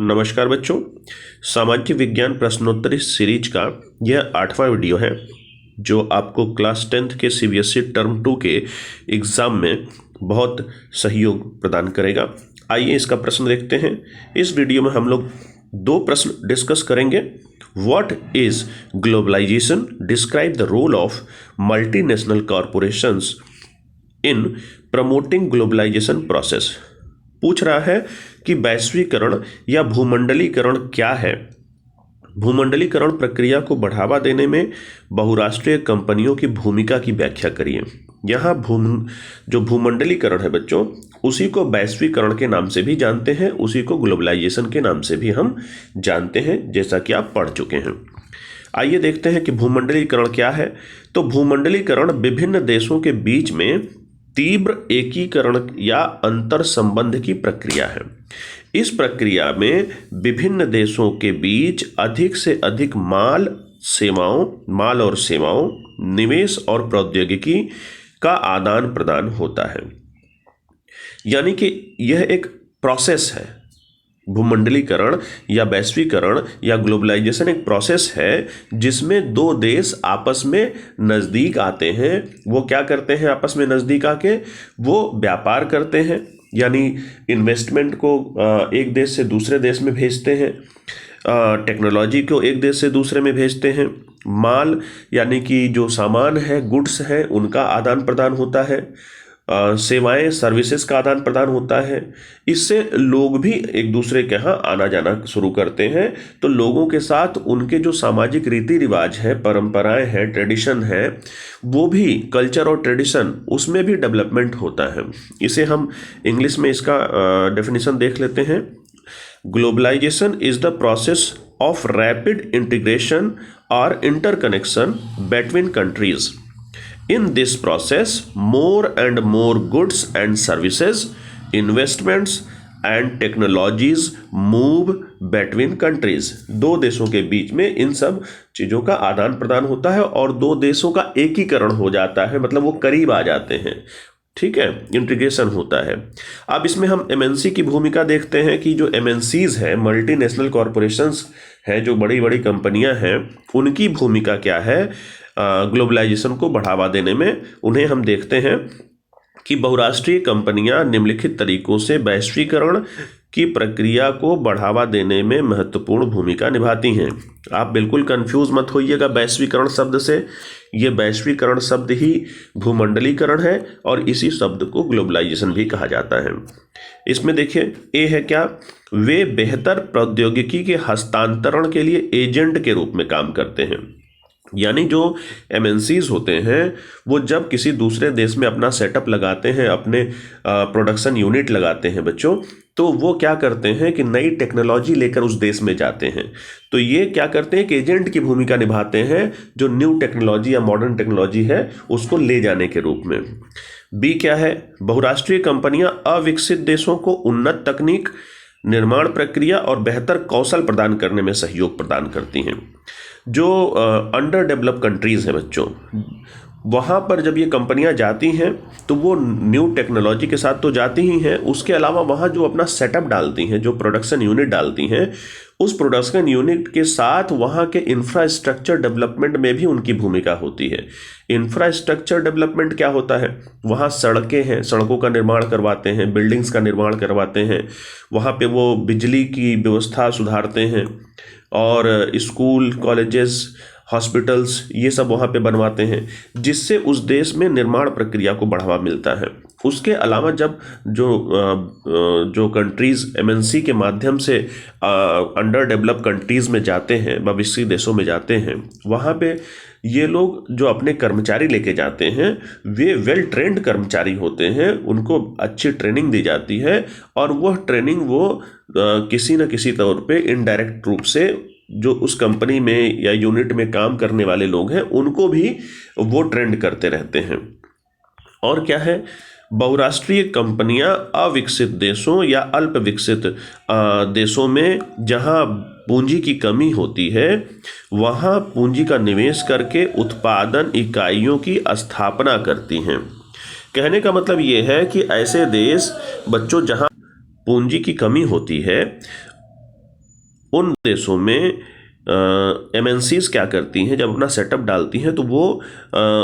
नमस्कार बच्चों, सामाजिक विज्ञान प्रश्नोत्तरी सीरीज का यह 8वां वीडियो है जो आपको क्लास 10th के सीबीएसई टर्म 2 के एग्ज़ाम में बहुत सहयोग प्रदान करेगा। आइए इसका प्रश्न देखते हैं। इस वीडियो में हम लोग दो प्रश्न डिस्कस करेंगे। What is globalization? Describe the role of multinational corporations in promoting globalization process. पूछ रहा है कि वैश्वीकरण या भूमंडलीकरण क्या है। भूमंडलीकरण प्रक्रिया को बढ़ावा देने में बहुराष्ट्रीय कंपनियों की भूमिका की व्याख्या करिए। यहाँ जो भूमंडलीकरण है बच्चों, उसी को वैश्वीकरण के नाम से भी जानते हैं, उसी को ग्लोबलाइजेशन के नाम से भी हम जानते हैं, जैसा कि आप पढ़ चुके हैं। आइए देखते हैं कि भूमंडलीकरण क्या है। तो भूमंडलीकरण विभिन्न देशों के बीच में तीव्र एकीकरण या अंतर संबंध की प्रक्रिया है। इस प्रक्रिया में विभिन्न देशों के बीच अधिक से अधिक माल और सेवाओं, निवेश और प्रौद्योगिकी का आदान प्रदान होता है। यानी कि यह एक प्रोसेस है। भूमंडलीकरण या वैश्वीकरण या ग्लोबलाइजेशन एक प्रोसेस है जिसमें दो देश आपस में नज़दीक आते हैं। वो क्या करते हैं? आपस में नज़दीक आके वो व्यापार करते हैं, यानी इन्वेस्टमेंट को एक देश से दूसरे देश में भेजते हैं, टेक्नोलॉजी को एक देश से दूसरे में भेजते हैं, माल यानी कि जो सामान है, गुड्स है, उनका आदान प्रदान होता है, सेवाएं सर्विसेज का आदान प्रदान होता है। इससे लोग भी एक दूसरे के यहाँ आना जाना शुरू करते हैं। तो लोगों के साथ उनके जो सामाजिक रीति रिवाज है, परंपराएं हैं, ट्रेडिशन है, वो भी कल्चर और ट्रेडिशन उसमें भी डेवलपमेंट होता है। इसे हम इंग्लिश में इसका डेफिनेशन देख लेते हैं। Globalization is the process of rapid integration और interconnection between countries. In this process, more and more goods and services, investments and technologies move between countries. दो देशों के बीच में इन सब चीज़ों का आदान प्रदान होता है और दो देशों का एकीकरण हो जाता है, मतलब वो करीब आ जाते हैं। ठीक है, इंटीग्रेशन होता है। अब इसमें हम एमएनसी की भूमिका देखते हैं कि जो एमएनसीज है, मल्टीनेशनल कॉरपोरेशंस हैं, जो बड़ी बड़ी कंपनियां हैं, उनकी भूमिका क्या है ग्लोबलाइजेशन को बढ़ावा देने में। उन्हें हम देखते हैं कि बहुराष्ट्रीय कंपनियां निम्नलिखित तरीकों से वैश्वीकरण की प्रक्रिया को बढ़ावा देने में महत्वपूर्ण भूमिका निभाती हैं। आप बिल्कुल कंफ्यूज मत होइएगा वैश्वीकरण शब्द से। ये वैश्वीकरण शब्द ही भूमंडलीकरण है और इसी शब्द को ग्लोबलाइजेशन भी कहा जाता है। इसमें देखिए, ए है क्या? वे बेहतर प्रौद्योगिकी के हस्तांतरण के लिए एजेंट के रूप में काम करते हैं। यानी जो एमएनसीज होते हैं वो जब किसी दूसरे देश में अपना सेटअप लगाते हैं, अपने प्रोडक्शन यूनिट लगाते हैं बच्चों, तो वो क्या करते हैं कि नई टेक्नोलॉजी लेकर उस देश में जाते हैं। तो ये क्या करते हैं कि एजेंट की भूमिका निभाते हैं, जो न्यू टेक्नोलॉजी या मॉडर्न टेक्नोलॉजी है उसको ले जाने के रूप में। बी क्या है? बहुराष्ट्रीय कंपनियां अविकसित देशों को उन्नत तकनीक, निर्माण प्रक्रिया और बेहतर कौशल प्रदान करने में सहयोग प्रदान करती हैं। जो अंडर डेवलप कंट्रीज़ हैं बच्चों, वहाँ पर जब ये कंपनियाँ जाती हैं तो वो न्यू टेक्नोलॉजी के साथ तो जाती ही हैं, उसके अलावा वहाँ जो अपना सेटअप डालती हैं, जो प्रोडक्शन यूनिट डालती हैं, उस प्रोडक्शन यूनिट के साथ वहाँ के इंफ्रास्ट्रक्चर डेवलपमेंट में भी उनकी भूमिका होती है। इंफ्रास्ट्रक्चर डेवलपमेंट क्या होता है? वहाँ सड़कें हैं, सड़कों का निर्माण करवाते हैं, बिल्डिंग्स का निर्माण करवाते हैं, वहाँ पे वो बिजली की व्यवस्था सुधारते हैं और स्कूल, कॉलेजेस, हॉस्पिटल्स ये सब वहाँ पे बनवाते हैं, जिससे उस देश में निर्माण प्रक्रिया को बढ़ावा मिलता है। उसके अलावा जब जो कंट्रीज़ एमएनसी के माध्यम से अंडर डेवलप कंट्रीज़ में जाते हैं, विकसित देशों में जाते हैं, वहाँ पे ये लोग जो अपने कर्मचारी लेके जाते हैं वे वेल ट्रेंड कर्मचारी होते हैं, उनको अच्छी ट्रेनिंग दी जाती है और वह ट्रेनिंग वो किसी न किसी तौर पे इनडायरेक्ट रूप से जो उस कंपनी में या यूनिट में काम करने वाले लोग हैं उनको भी वो ट्रेंड करते रहते हैं। और क्या है? बहुराष्ट्रीय कंपनियां अविकसित देशों या अल्प विकसित देशों में जहां पूंजी की कमी होती है वहां पूंजी का निवेश करके उत्पादन इकाइयों की स्थापना करती हैं। कहने का मतलब ये है कि ऐसे देश बच्चों जहां पूंजी की कमी होती है उन देशों में MNCs क्या करती हैं, जब अपना सेटअप डालती हैं तो वो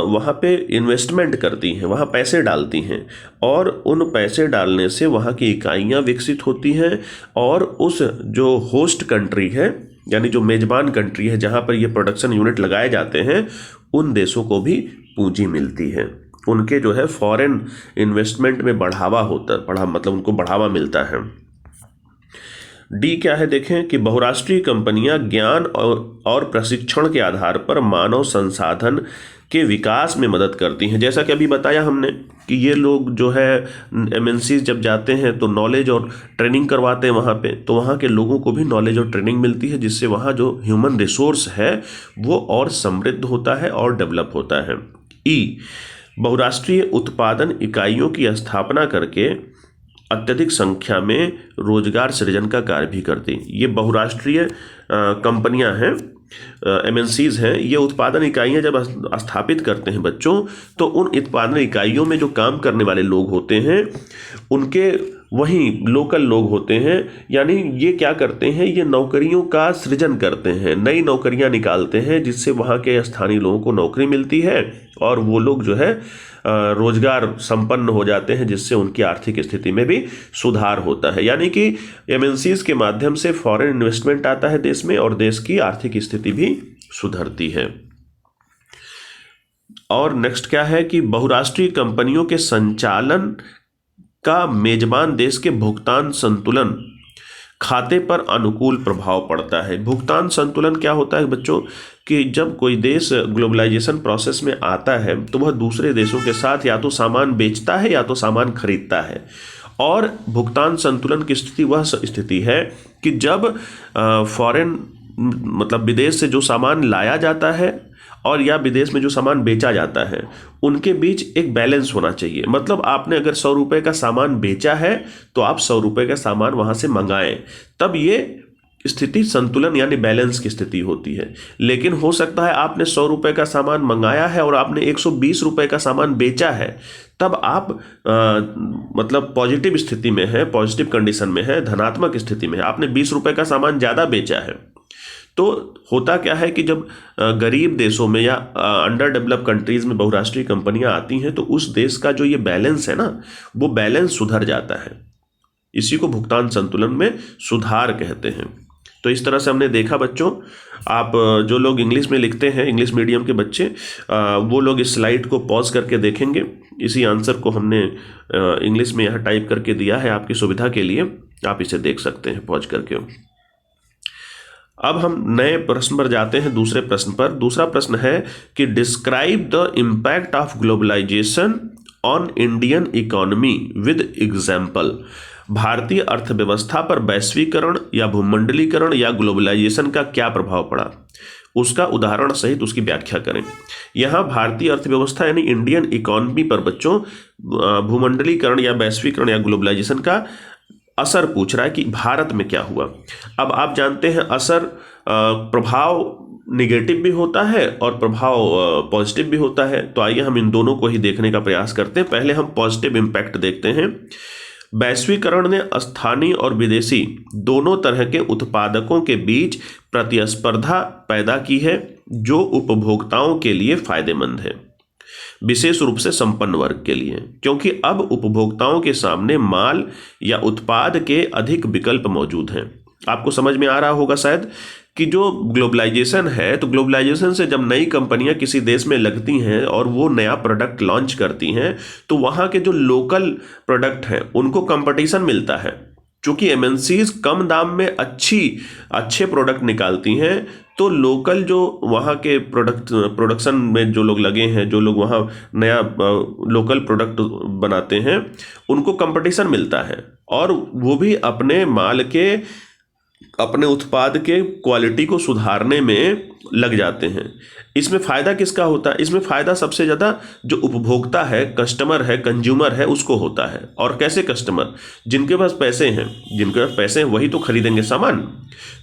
वहाँ पे इन्वेस्टमेंट करती हैं, वहाँ पैसे डालती हैं, और उन पैसे डालने से वहाँ की इकाइयाँ विकसित होती हैं, और उस जो होस्ट कंट्री है, यानी जो मेजबान कंट्री है जहाँ पर ये प्रोडक्शन यूनिट लगाए जाते हैं, उन देशों को भी पूंजी मिलती है, उनके जो है फॉरेन इन्वेस्टमेंट में बढ़ावा होता, मतलब उनको बढ़ावा मिलता है। डी क्या है देखें कि बहुराष्ट्रीय कंपनियां ज्ञान और प्रशिक्षण के आधार पर मानव संसाधन के विकास में मदद करती हैं। जैसा कि अभी बताया हमने कि ये लोग जो है MNCs जब जाते हैं तो नॉलेज और ट्रेनिंग करवाते हैं वहाँ पे, तो वहाँ के लोगों को भी नॉलेज और ट्रेनिंग मिलती है, जिससे वहाँ जो ह्यूमन रिसोर्स है वो और समृद्ध होता है और डेवलप होता है। ई बहुराष्ट्रीय उत्पादन इकाइयों की स्थापना करके अत्यधिक संख्या में रोजगार सृजन का कार्य भी करती हैं। ये बहुराष्ट्रीय कंपनियां हैं, MNCs हैं, ये उत्पादन इकाइयां जब स्थापित करते हैं बच्चों, तो उन उत्पादन इकाइयों में जो काम करने वाले लोग होते हैं उनके वहीं लोकल लोग होते हैं, यानी ये क्या करते हैं, ये नौकरियों का सृजन करते हैं, नई नौकरियां निकालते हैं, जिससे वहाँ के स्थानीय लोगों को नौकरी मिलती है और वो लोग जो है रोजगार संपन्न हो जाते हैं, जिससे उनकी आर्थिक स्थिति में भी सुधार होता है। यानी कि MNCs के माध्यम से फॉरेन इन्वेस्टमेंट आता है देश में और देश की आर्थिक स्थिति भी सुधरती है। और नेक्स्ट क्या है कि बहुराष्ट्रीय कंपनियों के संचालन का मेजबान देश के भुगतान संतुलन खाते पर अनुकूल प्रभाव पड़ता है। भुगतान संतुलन क्या होता है बच्चों, कि जब कोई देश ग्लोबलाइजेशन प्रोसेस में आता है तो वह दूसरे देशों के साथ या तो सामान बेचता है या तो सामान खरीदता है, और भुगतान संतुलन की स्थिति वह स्थिति है कि जब फॉरेन मतलब विदेश से जो सामान लाया जाता है और या विदेश में जो सामान बेचा जाता है, उनके बीच एक बैलेंस होना चाहिए। मतलब आपने अगर 100 रुपये का सामान बेचा है तो आप 100 रुपये का सामान वहाँ से मंगाएं, तब ये स्थिति संतुलन यानी बैलेंस की स्थिति होती है। लेकिन हो सकता है आपने 100 रुपये का सामान मंगाया है और आपने 120 रुपये का सामान बेचा है, तब आप मतलब पॉजिटिव स्थिति में है, पॉजिटिव कंडीशन में है, धनात्मक स्थिति में है, आपने 20 रुपये का सामान ज़्यादा बेचा है। तो होता क्या है कि जब गरीब देशों में या अंडर डेवलप कंट्रीज में बहुराष्ट्रीय कंपनियां आती हैं तो उस देश का जो ये बैलेंस है ना, वो बैलेंस सुधर जाता है। इसी को भुगतान संतुलन में सुधार कहते हैं। तो इस तरह से हमने देखा बच्चों, आप जो लोग इंग्लिश में लिखते हैं, इंग्लिश मीडियम के बच्चे, वो लोग इस स्लाइड को पॉज करके देखेंगे। इसी आंसर को हमने इंग्लिश में यहाँ टाइप करके दिया है आपकी सुविधा के लिए, आप इसे देख सकते हैं पॉज करके। अब हम नए प्रश्न पर जाते हैं, दूसरे प्रश्न पर। दूसरा प्रश्न है कि describe the impact of globalization on Indian economy with example. भारतीय अर्थव्यवस्था पर वैश्वीकरण या भूमंडलीकरण या ग्लोबलाइजेशन का क्या प्रभाव पड़ा, उसका उदाहरण सहित उसकी व्याख्या करें। यहाँ भारतीय अर्थव्यवस्था यानी इंडियन इकोनॉमी पर बच्चों भूमंडलीकरण या वैश्वीकरण या ग्लोबलाइजेशन का असर पूछ रहा है कि भारत में क्या हुआ। अब आप जानते हैं असर प्रभाव निगेटिव भी होता है और प्रभाव पॉजिटिव भी होता है। तो आइए हम इन दोनों को ही देखने का प्रयास करते हैं। पहले हम पॉजिटिव इम्पैक्ट देखते हैं। वैश्वीकरण ने स्थानीय और विदेशी दोनों तरह के उत्पादकों के बीच प्रतिस्पर्धा पैदा की है, जो उपभोक्ताओं के लिए फायदेमंद है, विशेष रूप से संपन्न वर्ग के लिए, क्योंकि अब उपभोक्ताओं के सामने माल या उत्पाद के अधिक विकल्प मौजूद हैं। आपको समझ में आ रहा होगा शायद कि जो ग्लोबलाइजेशन है, तो ग्लोबलाइजेशन से जब नई कंपनियां किसी देश में लगती हैं और वो नया प्रोडक्ट लॉन्च करती हैं, तो वहाँ के जो लोकल प्रोडक्ट हैं उनको कंपटीशन मिलता है। चूँकि MNCs कम दाम में अच्छे प्रोडक्ट निकालती हैं, तो लोकल जो वहाँ के प्रोडक्शन में जो लोग लगे हैं, जो लोग वहाँ नया लोकल प्रोडक्ट बनाते हैं, उनको कंपटीशन मिलता है और वो भी अपने उत्पाद के क्वालिटी को सुधारने में लग जाते हैं। इसमें फ़ायदा किसका होता है? इसमें फ़ायदा सबसे ज़्यादा जो उपभोक्ता है, कस्टमर है, कंज्यूमर है, उसको होता है। और कैसे कस्टमर? जिनके पास पैसे हैं वही तो खरीदेंगे सामान।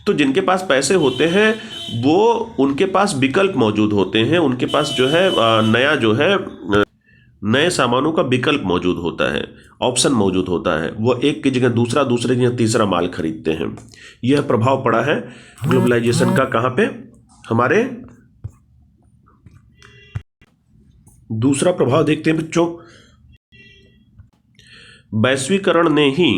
तो जिनके पास पैसे होते हैं उनके पास विकल्प मौजूद होते हैं, उनके पास जो है नया जो है नए सामानों का विकल्प मौजूद होता है, ऑप्शन मौजूद होता है। वो एक की जगह दूसरा, दूसरे की जगह तीसरा माल खरीदते हैं। यह प्रभाव पड़ा है ग्लोबलाइजेशन का कहाँ पे? हमारे दूसरा प्रभाव देखते हैं बच्चों। वैश्वीकरण ने ही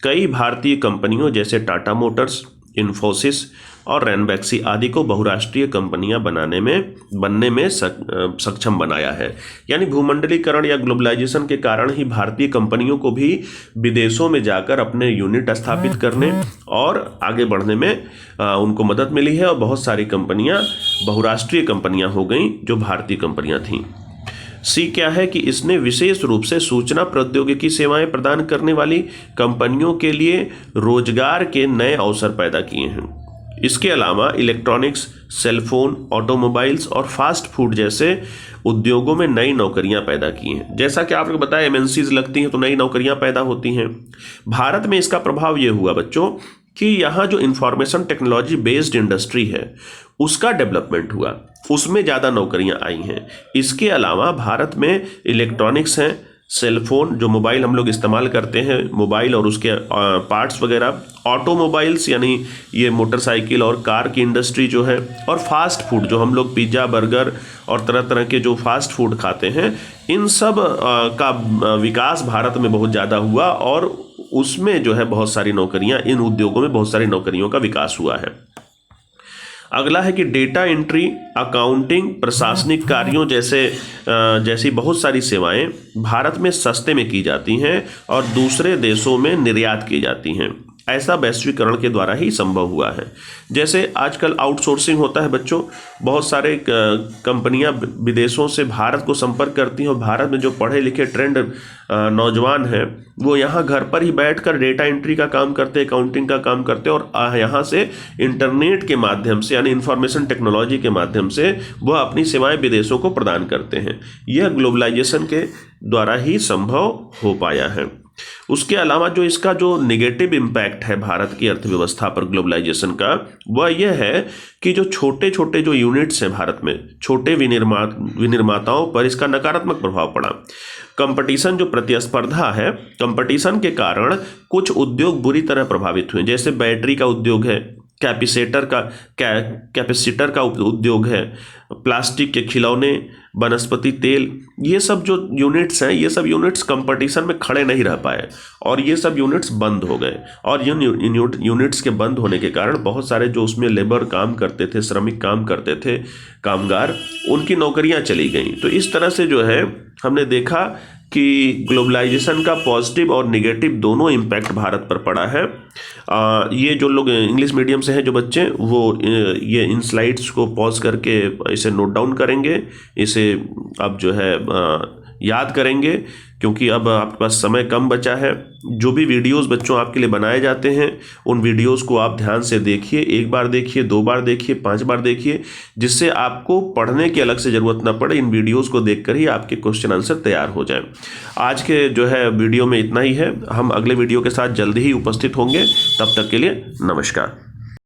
कई भारतीय कंपनियों जैसे टाटा मोटर्स, इन्फोसिस और रैनबैक्सी आदि को बहुराष्ट्रीय कंपनियां बनने में सक्षम बनाया है। यानी भूमंडलीकरण या ग्लोबलाइजेशन के कारण ही भारतीय कंपनियों को भी विदेशों में जाकर अपने यूनिट स्थापित करने और आगे बढ़ने में उनको मदद मिली है, और बहुत सारी कंपनियां बहुराष्ट्रीय कंपनियां हो गई जो भारतीय कंपनियां थीं। सी क्या है कि इसने विशेष रूप से सूचना प्रौद्योगिकी सेवाएं प्रदान करने वाली कंपनियों के लिए रोजगार के नए अवसर पैदा किए हैं। इसके अलावा इलेक्ट्रॉनिक्स, सेलफोन, ऑटोमोबाइल्स और फास्ट फूड जैसे उद्योगों में नई नौकरियां पैदा की हैं। जैसा कि आपको बताया, एमएनसीज लगती हैं तो नई नौकरियां पैदा होती हैं। भारत में इसका प्रभाव ये हुआ बच्चों कि यहाँ जो इंफॉर्मेशन टेक्नोलॉजी बेस्ड इंडस्ट्री है उसका डेवलपमेंट हुआ, उसमें ज़्यादा नौकरियां आई हैं। इसके अलावा भारत में इलेक्ट्रॉनिक्स हैं, सेलफोन जो मोबाइल हम लोग इस्तेमाल करते हैं, मोबाइल और उसके पार्ट्स वगैरह, ऑटोमोबाइल्स यानी ये मोटरसाइकिल और कार की इंडस्ट्री जो है, और फास्ट फूड जो हम लोग पिज़्ज़ा, बर्गर और तरह तरह के जो फास्ट फूड खाते हैं, इन सब का विकास भारत में बहुत ज़्यादा हुआ, और उसमें जो है बहुत सारी नौकरियां, इन उद्योगों में बहुत सारी नौकरियों का विकास हुआ है। अगला है कि डेटा एंट्री, अकाउंटिंग, प्रशासनिक कार्यों जैसी बहुत सारी सेवाएं भारत में सस्ते में की जाती हैं और दूसरे देशों में निर्यात की जाती हैं। ऐसा वैश्वीकरण के द्वारा ही संभव हुआ है। जैसे आजकल आउटसोर्सिंग होता है बच्चों, बहुत सारे कंपनियां विदेशों से भारत को संपर्क करती हैं, और भारत में जो पढ़े लिखे ट्रेंड नौजवान हैं वो यहाँ घर पर ही बैठकर डेटा एंट्री का काम करते हैं, अकाउंटिंग का काम करते हैं, और यहाँ से इंटरनेट के माध्यम से यानी इंफॉर्मेशन टेक्नोलॉजी के माध्यम से वह अपनी सेवाएं विदेशों को प्रदान करते हैं। यह ग्लोबलाइजेशन के द्वारा ही संभव हो पाया है। उसके अलावा जो इसका जो नेगेटिव इम्पैक्ट है भारत की अर्थव्यवस्था पर ग्लोबलाइजेशन का, वह यह है कि जो छोटे छोटे जो यूनिट्स हैं भारत में, छोटे विनिर्माताओं पर इसका नकारात्मक प्रभाव पड़ा। कंपटीशन जो प्रतिस्पर्धा है, कंपटीशन के कारण कुछ उद्योग बुरी तरह प्रभावित हुए, जैसे बैटरी का उद्योग है, कैपेसिटर का उद्योग है, प्लास्टिक के खिलौने, वनस्पति तेल, ये सब जो यूनिट्स हैं, ये सब यूनिट्स कंपटीशन में खड़े नहीं रह पाए और ये सब यूनिट्स बंद हो गए। और इन यूनिट्स के बंद होने के कारण बहुत सारे जो उसमें लेबर काम करते थे, श्रमिक काम करते थे, कामगार, उनकी नौकरियां चली गई। तो इस तरह से जो है हमने देखा कि ग्लोबलाइजेशन का पॉजिटिव और निगेटिव दोनों इम्पैक्ट भारत पर पड़ा है। ये जो लोग इंग्लिश मीडियम से हैं जो बच्चे, वो ये इन स्लाइड्स को पॉज करके इसे नोट डाउन करेंगे, इसे अब जो है याद करेंगे, क्योंकि अब आपके पास समय कम बचा है। जो भी वीडियोस बच्चों आपके लिए बनाए जाते हैं उन वीडियोस को आप ध्यान से देखिए, 1 बार देखिए, 2 बार देखिए, 5 बार देखिए, जिससे आपको पढ़ने की अलग से ज़रूरत ना पड़े। इन वीडियोस को देखकर ही आपके क्वेश्चन आंसर तैयार हो जाए। आज के जो है वीडियो में इतना ही है। हम अगले वीडियो के साथ जल्दी ही उपस्थित होंगे। तब तक के लिए नमस्कार।